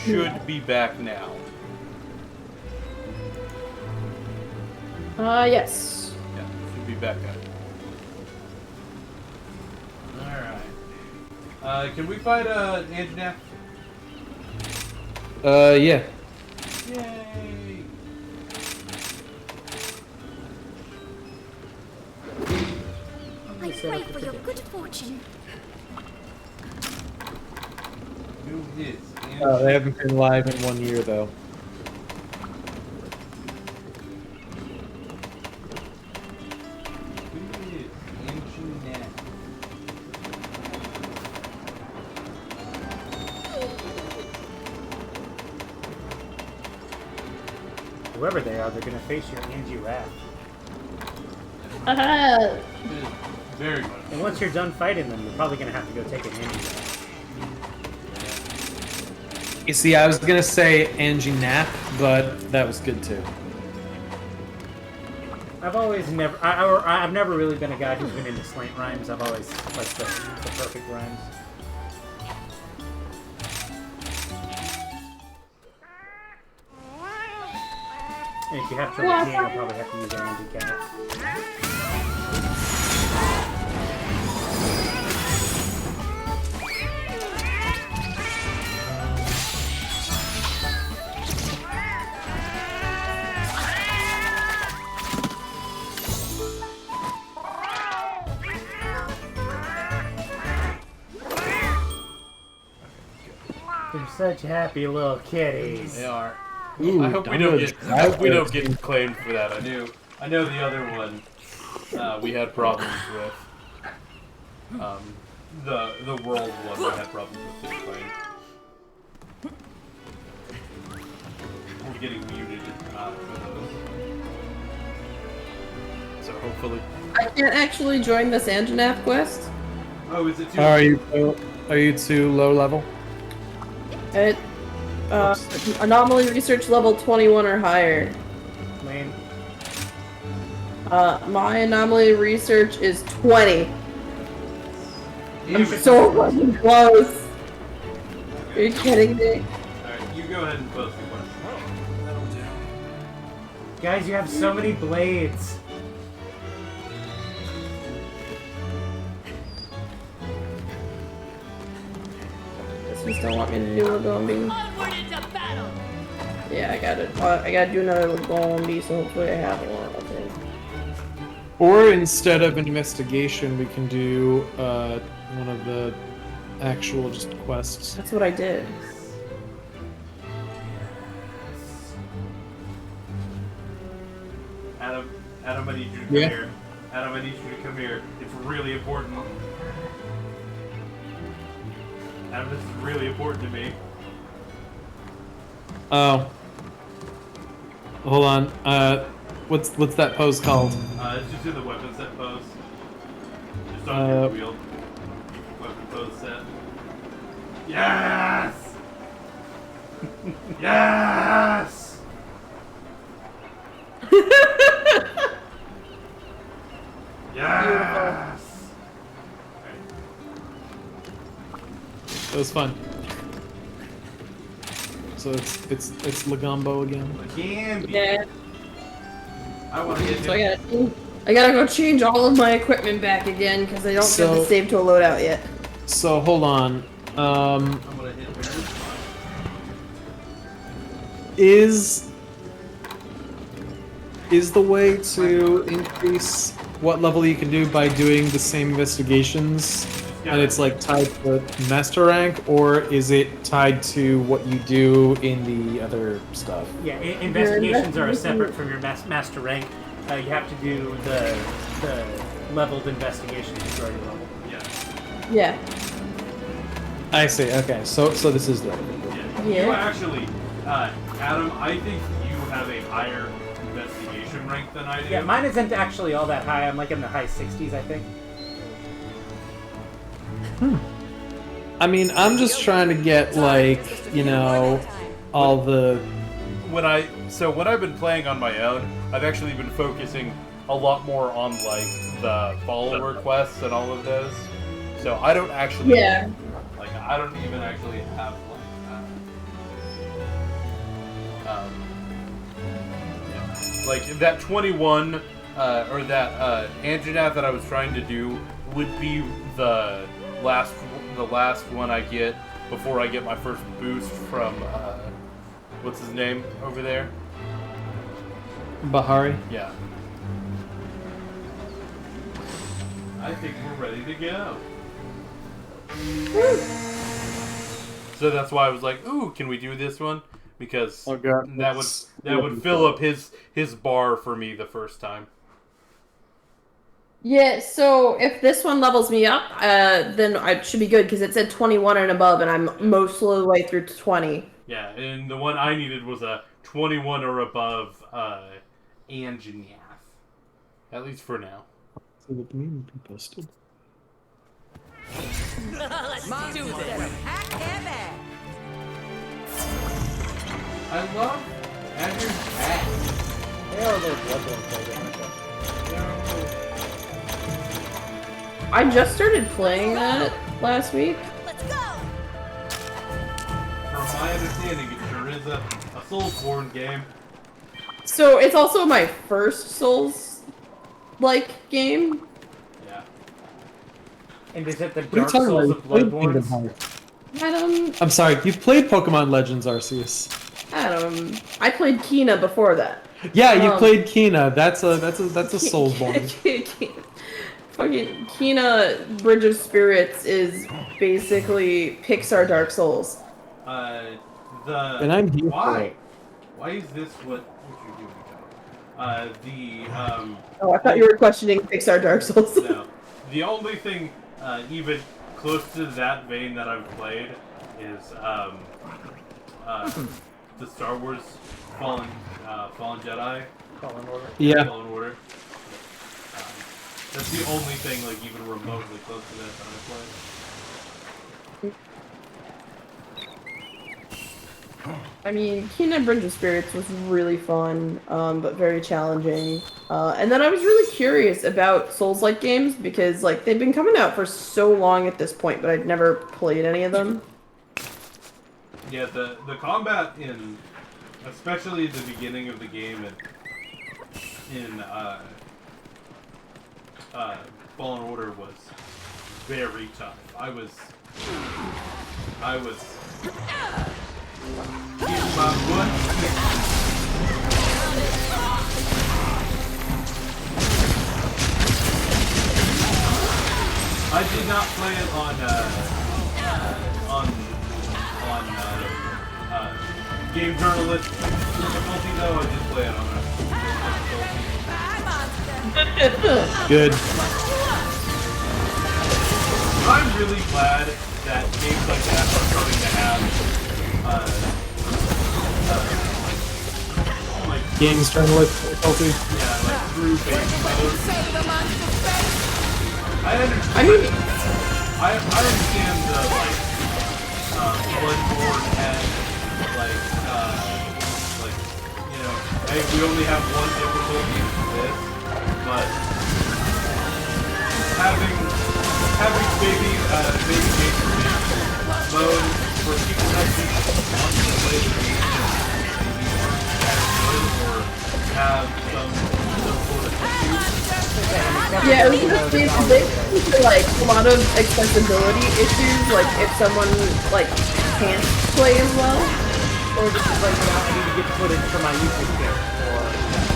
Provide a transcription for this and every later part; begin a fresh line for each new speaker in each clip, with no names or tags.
should be back now.
Yes.
Yeah, should be back up. Alright. Can we fight Anjanap?
Yeah.
Yay!
I pray for your good fortune.
Who is
They haven't been live in 1 year, though.
Anjanap?
Whoever they are, they're gonna face your Angie Wrath.
Very much.
And once you're done fighting them, you're probably gonna have to go take an Angie Wrath.
You see, I was gonna say Angie Nap, but that was good too.
I've never really been a guy who's been into slant rhymes. I've always liked the perfect rhymes. And if you have trouble peeing, you'll probably have to use an Angie Cat. They're such happy little kitties.
They are.
Ooh,
I hope we don't get claimed for that. I know the other one we had problems with. The world one we had problems with this claim. We're getting muted for those. So hopefully.
I can't actually join this Anjanap quest.
Oh, is it too?
Are you too low level?
It, anomaly research level 21 or higher.
Lane.
My anomaly research is 20.
Damn
I'm
it.
so fucking close. Are you kidding me?
Alright, you go ahead and post the question. Oh, that'll do.
Guys, you have so many blades.
You still want me to do a Gombi?
Onward into battle!
Yeah, I got it. I gotta do another Gombi, so hopefully I have one. Okay.
Or instead of an investigation, we can do one of the actual just quests.
That's what I did.
Adam, I need you to come here. Adam, I need you to come here. It's really important. Adam, this is really important to me.
Oh. Hold on. What's that pose called?
It's just in the weapon set pose. Just on your wheel. Weapon pose set. Yes! Yes! Yes!
It was fun. So it's Lagombo again.
Gambi.
Yeah.
I want to get
So I gotta go change all of my equipment back again because I don't get the save to a loadout yet.
So hold on.
I'm gonna hit her.
Is the way to increase what level you can do by doing the same investigations, and it's like tied to master rank, or is it tied to what you do in the other stuff?
Yeah, investigations are separate from your master rank. You have to do the leveled investigations to grow your level.
Yeah.
Yeah.
I see. Okay, so this is the.
You actually, Adam, I think you have a higher investigation rank than I do.
Yeah, mine isn't actually all that high. I'm like in the high 60s, I think.
I mean, I'm just trying to get, like, you know, all the...
When I've been playing on my own, I've actually been focusing a lot more on, like, the follower quests and all of those. So I don't actually...
Yeah.
Like, I don't even actually have, like, Yeah. Like that 21 or that Anjanath that I was trying to do would be the last one I get before I get my first boost from what's his name over there?
Bahari.
Yeah. I think we're ready to go. So that's why I was like, "Ooh, can we do this one?" Because that would fill up his bar for me the first time.
Yeah, so if this one levels me up, then I should be good because it said 21 and above, and I'm most of the way through to 20.
Yeah, and the one I needed was a 21 or above Anjanath. At least for now.
So the community posted.
Let's do this.
I love Andrew's hat.
They are a little Bloodborne players, aren't they?
I just started playing that last week.
Let's go.
From my understanding, it sure is a Soulsborne game.
So it's also my first Souls-like game.
Yeah.
And is it the
What are you
Dark
talking
Souls
about?
of
You played Kingdom
Bloodborne?
Hearts. I'm sorry, you've played Pokemon Legends Arceus.
I played Kina before that.
Yeah, you played Kina. That's a Soulsborne.
Fucking Kina Bridge of Spirits is basically Pixar Dark Souls.
And I'm here for it.
Why is this what you're doing, Joe?
Oh, I thought you were questioning Pixar Dark Souls.
No. The only thing even close to that vein that I've played is the Star Wars Fallen Jedi.
Fallen Order.
Yeah.
Fallen Order. That's the only thing like even remotely close to that I've played.
I mean, Kina Bridge of Spirits was really fun, but very challenging. And then I was really curious about Souls-like games because, like, they've been coming out for so long at this point, but I'd never played any of them.
Yeah, the combat in, especially the beginning of the game in Fallen Order was very tough. I was getting my butt kicked. I did not play it on game journalist difficulty though. I did play it on difficulty.
Good.
I'm really glad that games like that are starting to have like
Games journalist difficulty.
yeah, like through base mode. I understand. I understand the like Bloodborne and like you know, hey, we only have one difficulty for this, but having baby game mode for people that just want to play the game and maybe aren't as good or have some sort of issue.
Yeah, it was just basically like a lot of accessibility issues, like if someone like can't play as well.
Or just like, you know, I need to get footage for my YouTube channel, or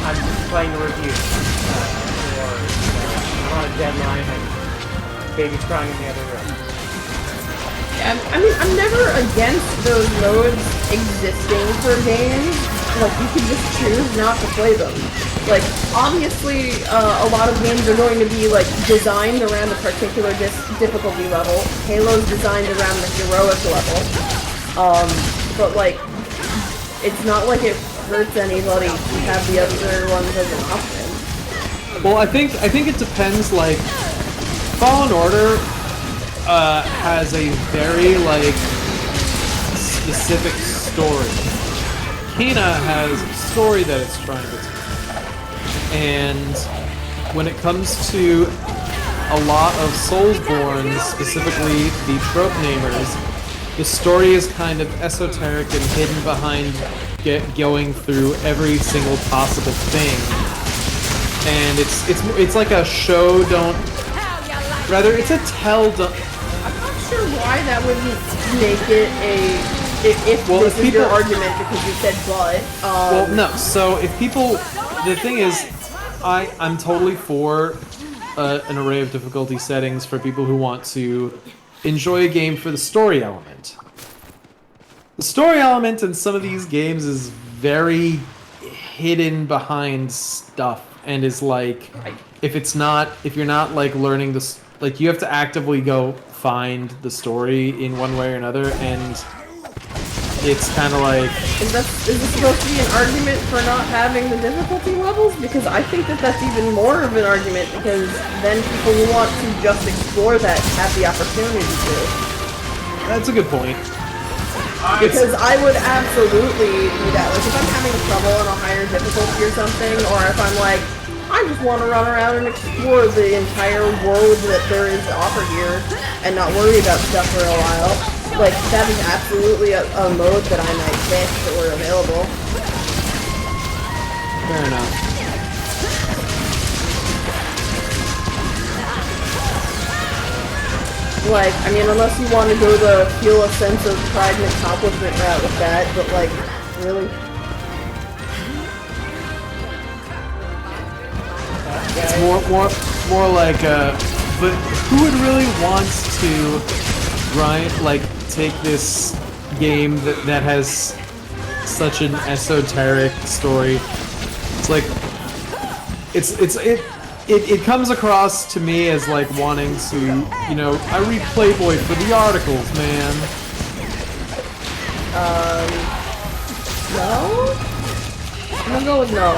I'm playing a review, or I'm on a deadline and baby's crying in the other room.
Yeah, I mean, I'm never against those modes existing for games. Like, you can just choose not to play them. Like, obviously, a lot of games are going to be, like, designed around a particular difficulty level. Halo's designed around the heroic level. But, like, it's not like it hurts anybody to have the other ones as an option.
Well, I think it depends. Like, Fallen Order has a very like specific story. Kena has a story that it's trying to tell, and when it comes to a lot of Soulsborne, specifically the trope namers, the story is kind of esoteric and hidden behind going through every single possible thing, and it's like a show don't. Rather, it's a tell don't.
I'm not sure why that wouldn't make it a. If this is your argument because you said but.
Well, no. So if people, the thing is, I'm totally for an array of difficulty settings for people who want to enjoy a game for the story element. The story element in some of these games is very hidden behind stuff, and is like, if you're not like learning this, like you have to actively go find the story in one way or another, and it's kind of like...
Is this supposed to be an argument for not having the difficulty levels? Because I think that's even more of an argument, because then people who want to just explore that have the opportunity to.
That's a good point.
Because I would absolutely do that. Like, if I'm having trouble on a higher difficulty or something, or if I'm like, I just want to run around and explore the entire world that there is to offer here, and not worry about stuff for a while, like, that is absolutely a mode that I might pick if it were available.
Fair enough.
Like, I mean, unless you want to go the feel a sense of pride and accomplishment route with that, but like, really?
It's more like, but who would really want to grind, like, take this game that has such an esoteric story? It's like, it comes across to me as like wanting to, you know, I read Playboy for the articles, man.
No? I'm gonna go with no.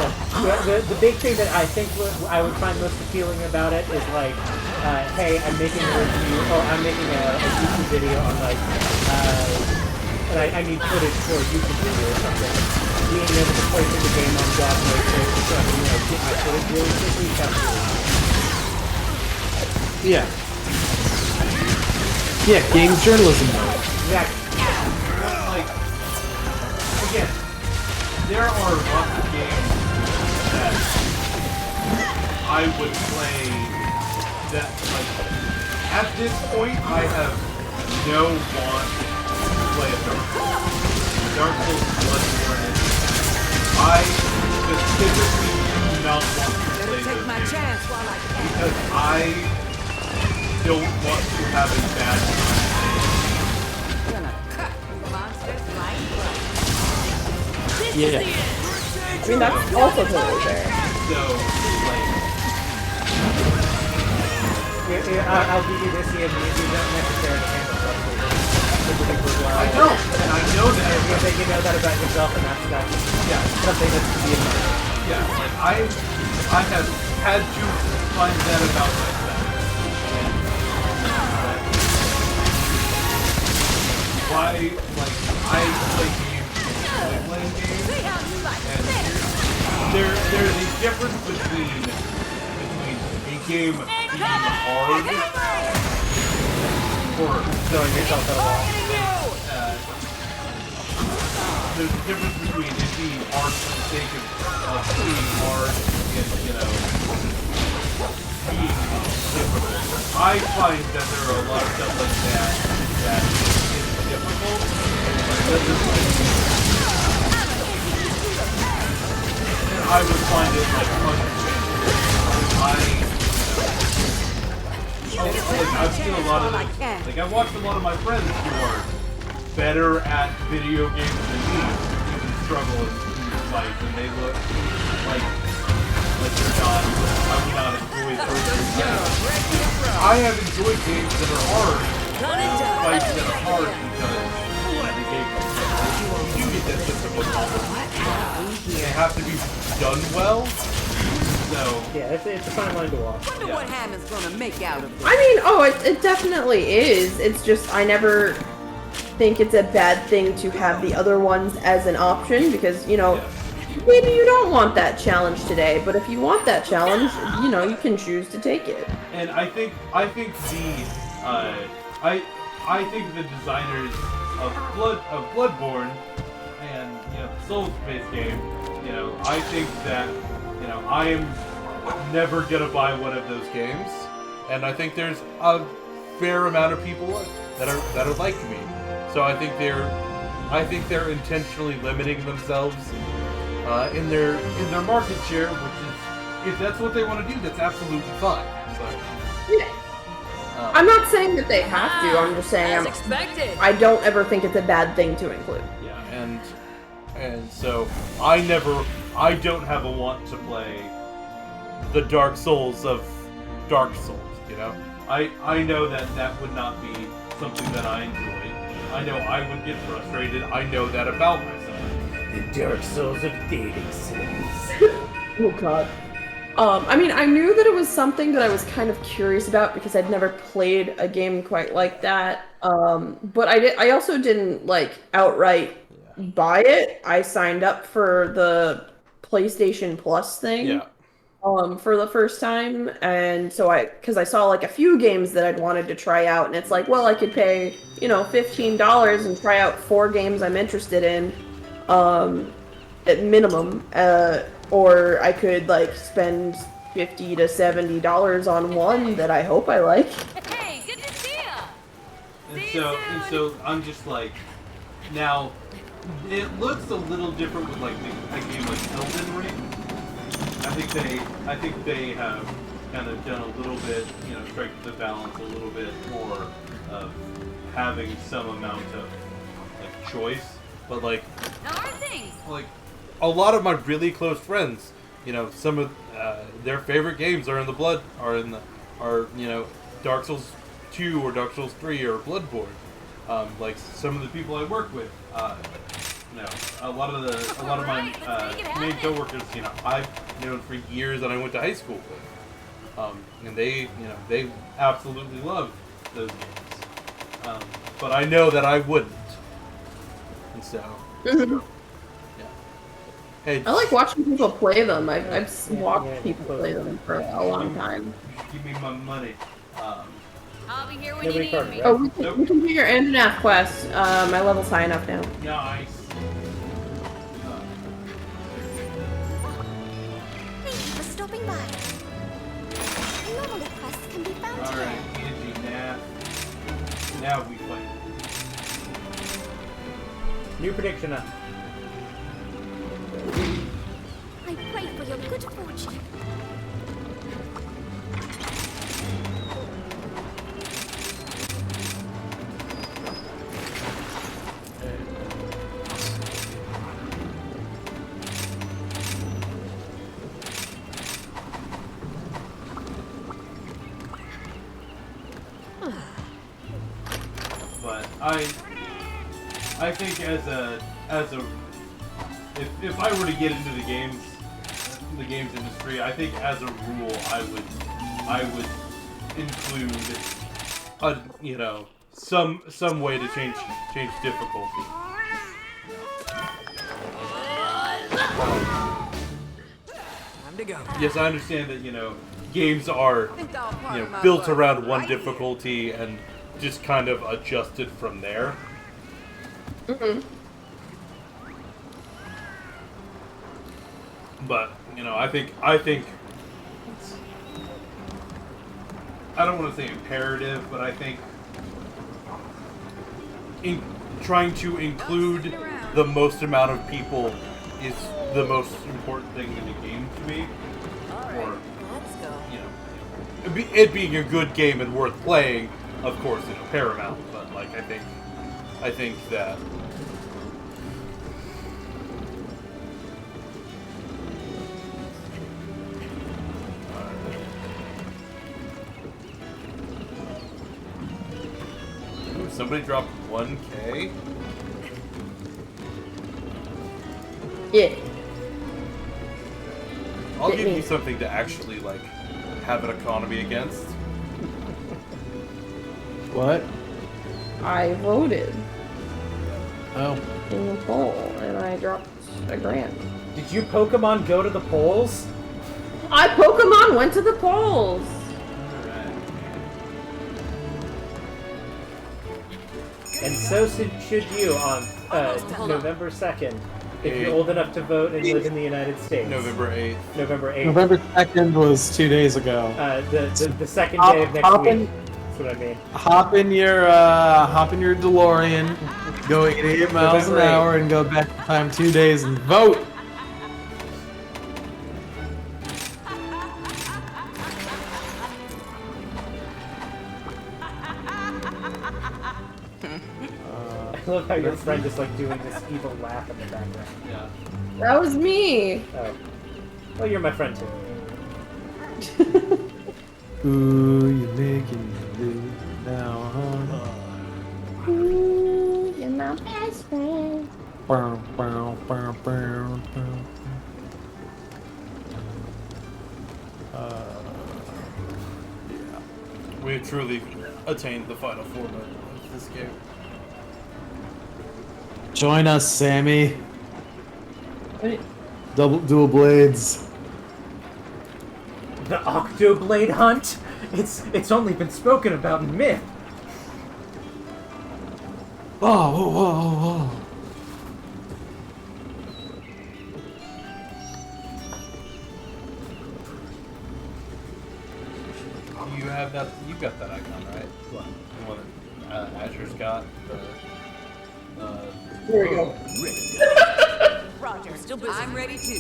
The big thing that I think I would find most appealing about it is like, hey, I'm making a review, or I'm making a YouTube video on like, and I need footage for a YouTube video or something. Being able to play through the game on God really quick, so I can, you know, get my footage really quickly.
Yeah. Yeah, games journalism mode.
Exactly.
Like, again, there are lots of games that I would play that, like, at this point, I have no want to play a Dark Souls. Dark Souls Bloodborne. I specifically do not want to play those games because I don't want to have a bad time.
Yeah.
I mean, that's also totally fair.
So, like...
I'll give you this here, you don't necessarily handle stuff.
I don't, and I know that.
You know that about yourself, and that's something that's to be admired.
Yeah, like I have had to find that about myself. Why, like, I play games, playing games, and there's a difference between a game being hard or
Throwing yourself at a wall.
There's a difference between it being hard for the sake of being hard and, you know, being difficult. I find that there are a lot of stuff like that is difficult, but doesn't and I would find it like understandable. I've seen a lot of this. Like, I've watched a lot of my friends who are better at video games than me, even struggle in fight, and they look like they're not. I would not enjoy those games. I have enjoyed games that are hard, fights that are hard because the game you get that system of combo. They have to be done well. So
yeah, it's a fine line to walk.
Wonder what Hammond's gonna make out of this.
I mean, oh, it definitely is. It's just, I never think it's a bad thing to have the other ones as an option, because, you know, maybe you don't want that challenge today, but if you want that challenge, you know, you can choose to take it.
And I think the designers of Bloodborne and, you know, Souls-based game, you know, I think that, you know, I am never gonna buy one of those games, and I think there's a fair amount of people that are like me. So I think they're intentionally limiting themselves in their market share, which is, if that's what they want to do, that's absolutely fine. So,
Yeah. I'm not saying that they have to. I'm just saying I don't ever think it's a bad thing to include.
yeah, and so I don't have a want to play the Dark Souls of Dark Souls. You know, I know that would not be something that I enjoy. I know I would get frustrated. I know that about myself. The Dark Souls of dating sims.
Oh god. I mean, I knew that it was something that I was kind of curious about because I'd never played a game quite like that. But I also didn't like outright buy it. I signed up for the PlayStation Plus thing.
Yeah.
For the first time, and so because I saw like a few games that I'd wanted to try out, and it's like, well, I could pay, you know, $15 and try out 4 games I'm interested in, at minimum, or I could like spend $50 to $70 on one that I hope I like.
Hey, good to see ya.
And so I'm just like, now it looks a little different with like a game like Elden Ring. I think they have kind of done a little bit, you know, strike the balance a little bit more of having some amount of like choice. But like, a lot of my really close friends, you know, some of their favorite games are you know, Dark Souls 2 or Dark Souls 3 or Bloodborne. Like some of the people I work with, you know, a lot of my main coworkers, you know, I've known for years and I went to high school with, and they absolutely love those games. But I know that I wouldn't, and so yeah. Hey,
I like watching people play them. I've watched people play them for a long time.
give me my money.
I'll be here when you need me.
Oh, we can do your Andanaf quest. My level's high enough now.
Nice.
Thank you for stopping by. Normal quests can be found
All
here.
right, Angie, now we play.
New prediction up.
I pray for your good fortune.
But I think if I were to get into the games industry, I think as a rule I would include you know, some way to change difficulty.
Time to go.
Yes, I understand that, you know, games are, you know, built around one difficulty and just kind of adjusted from there.
Mm-hmm.
But, you know, I think it's, I don't want to say imperative, but I think trying to include the most amount of people is the most important thing in a game to me. Or, you know, it being a good game and worth playing, of course, you know, paramount. But like, I think that. Ooh, somebody dropped 1K.
Yeah.
I'll give you something to actually like have an economy against.
What?
I voted
Oh.
in the poll, and I dropped $1,000.
Did you Pokemon go to the polls?
I Pokemon went to the polls.
And so should you on November 2nd. If you're old enough to vote and live in the United States.
November 8th.
November 8th.
November 2nd was 2 days ago.
The second day of next week. That's what I mean.
Hop in your DeLorean, go 88 miles an hour, and go back in time 2 days and vote.
I love how your friend is like doing this evil laugh in the background.
Yeah.
That was me.
Oh. Well, you're my friend too.
Ooh, you're making me lose now, huh?
Ooh, you're my best friend.
Bow, bow, bow, bow, bow.
We have truly attained the final format of this game.
Join us, Sammy. Dual blades.
The Octoblade Hunt? It's only been spoken about in myth.
Oh, whoa, whoa, whoa.
You have that. You got that icon, right?
What?
The one that Asher's got.
Here we go.
Roger, still busy. I'm ready too.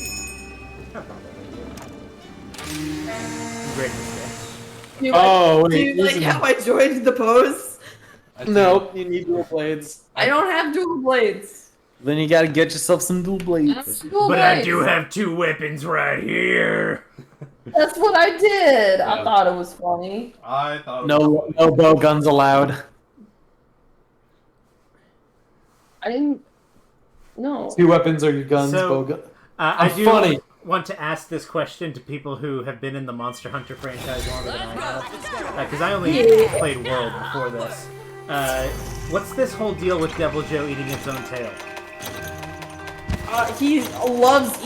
Great mistake.
Do you
Oh,
like,
wait,
do you like
listen.
how I joined the pose?
No, you need dual blades.
I don't have dual blades.
Then you gotta get yourself some dual
I
blades.
don't have dual
But I
blades.
do have 2 weapons right here.
That's what I did. I
Yeah.
thought it was funny.
I thought.
No bow guns allowed.
I didn't. No.
2 weapons are your guns,
So,
bow gun.
I
I'm
do
funny.
want to ask this question to people who have been in the Monster Hunter franchise longer than I have. Because I only played World before this. What's this whole deal with Devil Joe eating its own tail?
He loves.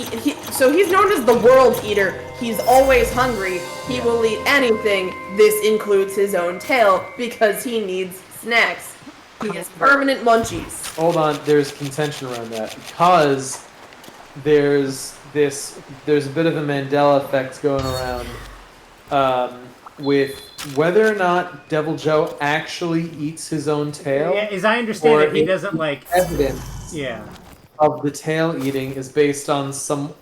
So he's known as the world eater. He's always hungry. He will eat anything. This includes his own tail because he needs snacks. He has permanent munchies.
Hold on, there's contention around that because there's a bit of a Mandela effect going around with whether or not Devil Joe actually eats his own tail.
Yeah, as I understand
or
it, he
if
doesn't like.
evidence
Yeah.
of the tail eating is based on some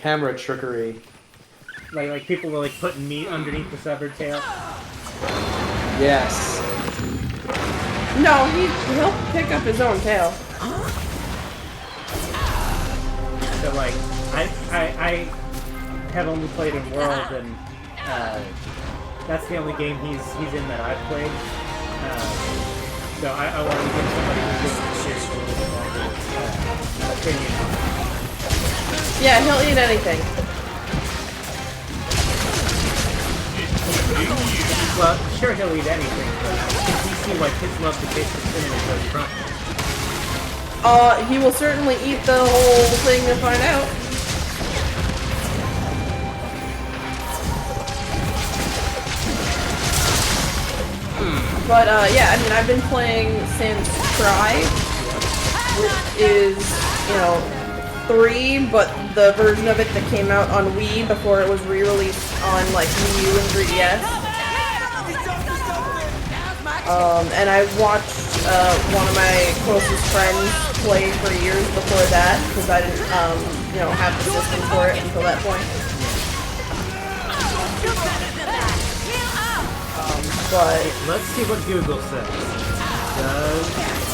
camera trickery.
Like people were like putting meat underneath the severed tail.
Yes.
No, he'll pick up his own tail.
So like, I have only played in World, and that's the only game he's in that I've played. So I wanted to give somebody who's doing the series a little bit longer opinion on it.
Yeah, he'll eat anything.
Well, sure he'll eat anything, but if you see like his love to taste the cinnamon goes front.
He will certainly eat the whole thing to find out. But, yeah, I mean, I've been playing since Try, which is, 3, but the version of it that came out on Wii before it was re-released on, like, Wii U and 3DS. And I watched one of my closest friends play for years before that, because I didn't, have the system for it until that point. But
Let's see what Google says. Does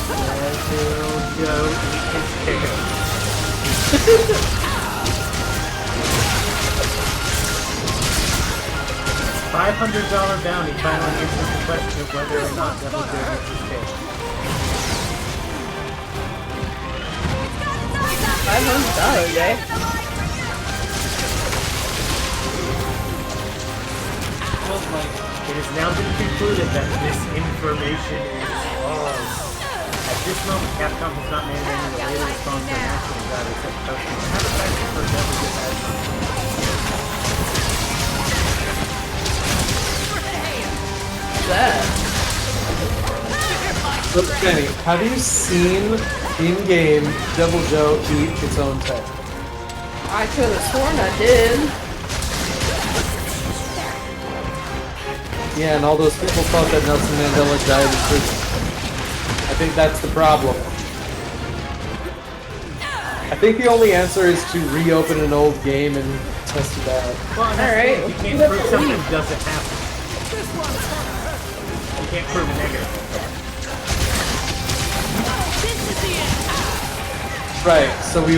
Devil Joe eat his tail? $500 bounty finally answers the question of whether or not Devil Joe eats his tail.
$500, eh?
It has now been concluded that this information is false. At this moment, Capcom has not made any related response to an accident that except posting have a factor for Devil Joe as
That.
Look, Kenny, have you seen in-game Devil Joe eat its own tail?
I could have sworn I did.
Yeah, and all those people thought that Nelson Mandela died in prison. I think that's the problem. I think the only answer is to reopen an old game and test it out.
Well,
Alright.
you can't prove something doesn't happen. You can't prove a negative.
Right, so we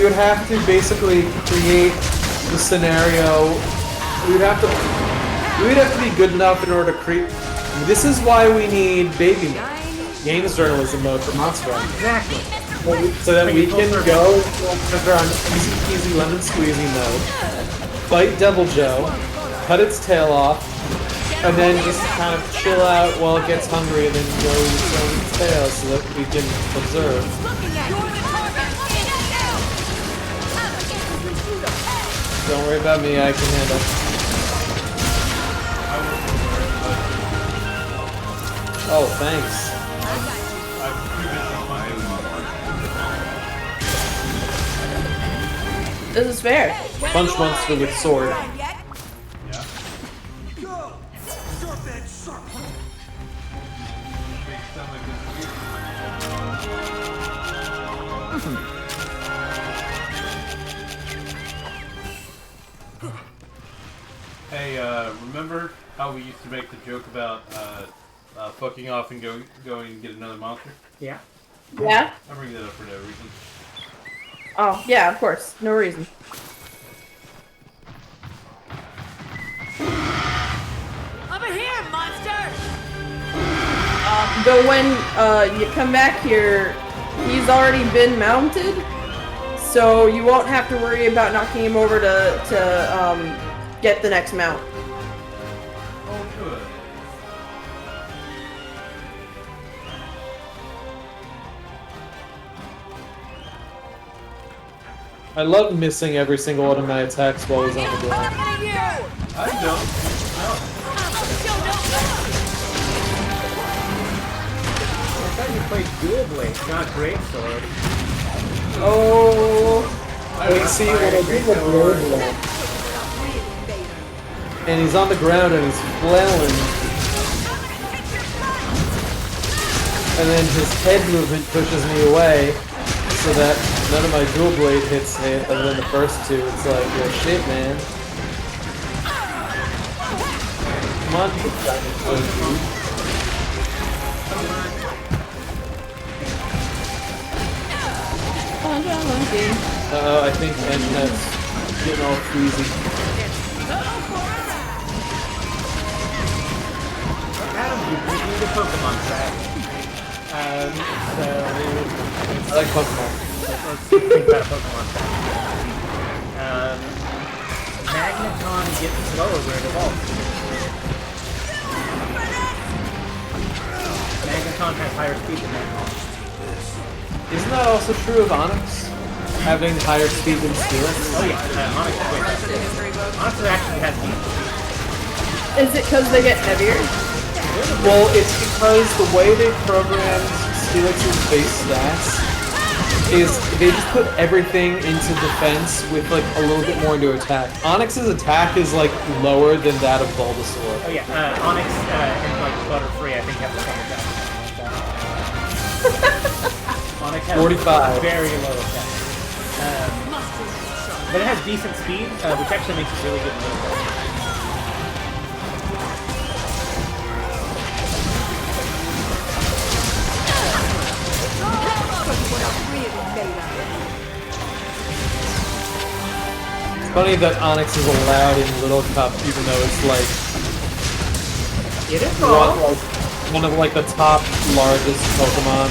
would have to basically create the scenario. We'd have to be good enough in order to create. This is why we need baby games journalism mode for Monster Hunter.
Exactly.
So that we can go on easy peasy lemon squeezy mode, fight Devil Joe, cut its tail off, and then just kind of chill out while it gets hungry and then go throw its tail so that we can observe. Don't worry about me, I can handle it. Oh, thanks.
This is fair.
Punch monster with sword.
Hey, remember how we used to make the joke about fucking off and going and get another monster?
Yeah.
Yeah?
I bring that up for no reason.
Oh, yeah, of course. No reason.
Over here, monster!
But when you come back here, he's already been mounted, so you won't have to worry about knocking him over to get the next mount.
Oh, good.
I love missing every single one of my attacks while he's on the ground.
I don't.
I thought you played Dual Blade, not Greatsword.
Oh, wait, see what I did with Lord Blade. And he's on the ground and he's flailing. And then his head movement pushes me away so that none of my dual blade hits hit other than the first two. It's like, well, shit, man. Come on, dude. I think Internet's getting all queasy.
Adam, you need a Pokemon track.
I like Pokemon.
Let's think about a Pokemon track. Magneton gets slower where it evolves. Magneton has higher speed than Magneton.
Isn't that also true of Onyx? Having higher speed than Steelix?
Oh yeah, Onyx is way faster. Onyx actually has speed.
Is it because they get heavier?
Well, it's because the way they programmed Steelix's base stats is they just put everything into defense with like a little bit more into attack. Onyx's attack is like lower than that of Bulbasaur.
Oh yeah, Onyx and like Butterfree I think have the same attack. Onyx has
45.
very low attack. But it has decent speed, which actually makes it really good in low attack.
It's funny that Onyx is allowed in Little Cup even though it's like
It is wrong.
one of like the top largest Pokemon.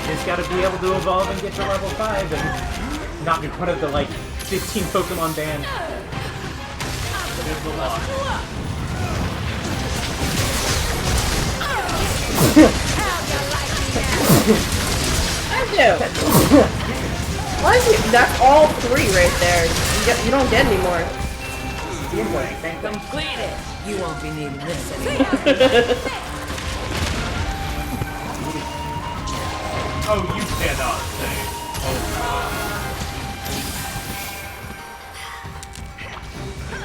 Just gotta be able to evolve and get to level 5 and not be part of the like 15 Pokemon band.
There's a lot.
I do. Why is it? That's all 3 right there. You don't get any more.
Completed.
You won't be needing this anymore.
Oh, you cannot say.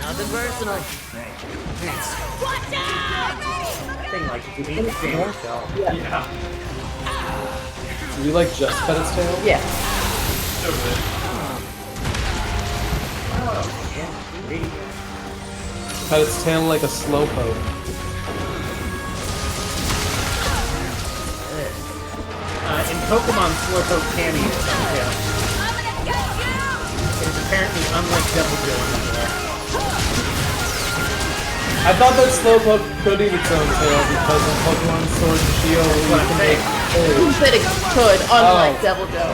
Nothing personal.
Watch out!
Thing like being stand yourself.
Yeah.
Do you like just Petit's Tail?
Yeah.
So good.
Petit's Tail like a slowpoke.
In Pokemon, Slowpoke can eat its own tail.
I'm gonna get you!
It is apparently unlike Double Joe in that way.
I thought that Slowpoke could eat its own tail because in Pokemon Sword and Shield you
what I'm
can
saying.
make
Who said it could, unlike
Oh.
Devil Joe?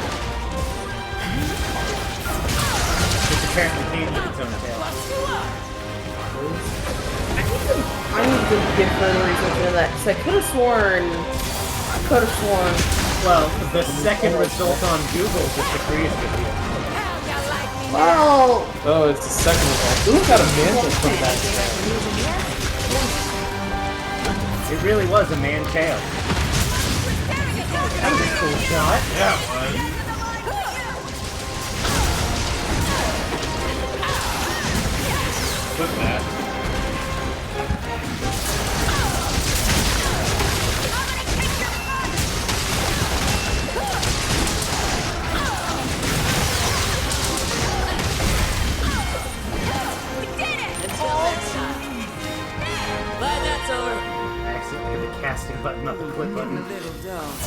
Which apparently can eat its own tail.
I need to give further research into that, because I could have sworn...
Well, the second result on Google is the freeze video.
Well...
Oh, it's the second result. Ooh, got a mantle from that tail.
It really was a man tail. That was a cool shot.
Yeah, it was. Put that.
Glad that's over.
I accidentally hit the casting button, not the click button.
Little don't.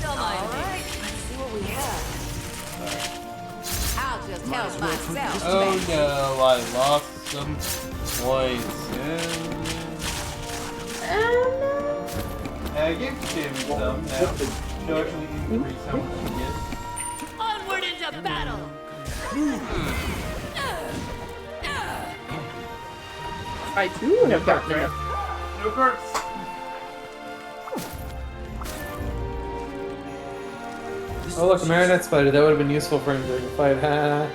Don't mind me. Let's see what we have. I'll just help myself.
Oh no, I lost some points. I give Tim some now. Show it increase how much you get.
Onward into battle.
I too have gotten it.
No cards.
Oh look, a Marionette Spider. That would have been useful for him during the fight. Ha.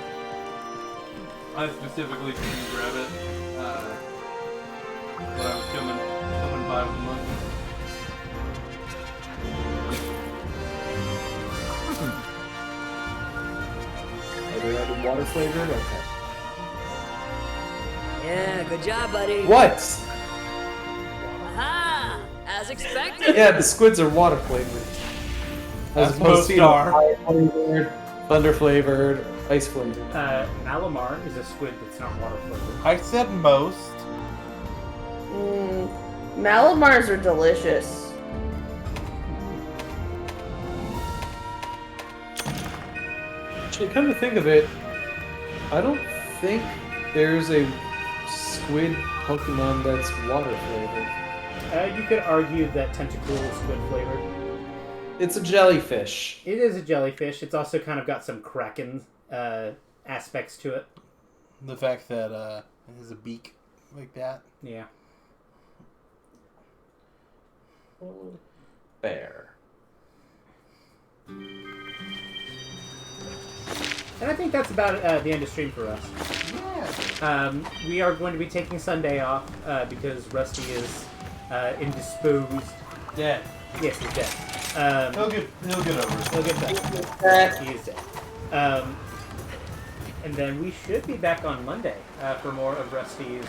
I specifically couldn't grab it. When I was coming by with the monkey.
Water flavored? Okay.
Yeah, good job, buddy.
What?
Aha! As expected.
Yeah, the squids are water flavored. As opposed
most
to you
are.
know, fire flavored, thunder flavored, ice flavored.
Malamar is a squid that's not water flavored.
I said most.
Malamars are delicious.
Actually, come to think of it, I don't think there's a squid Pokemon that's water flavored.
You could argue that Tentacool is squid flavored.
It's a jellyfish.
It is a jellyfish. It's also kind of got some Kraken aspects to it.
The fact that it has a beak like that.
Yeah.
Fair.
And I think that's about the end of stream for us.
Yeah.
We are going to be taking Sunday off because Rusty is indisposed.
Dead.
Yes, he's dead.
He'll get over it.
He'll get back. He is dead. And then we should be back on Monday for more of Rusty's.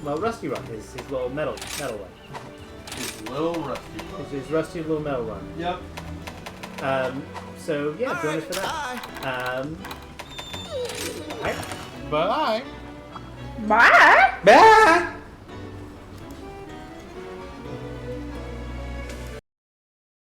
Well, Rusty Run, his little metal run.
His little rusty.
His Rusty little metal run.
Yep.
So yeah, join us for that. Bye.
Bye.
Bye!
Bye!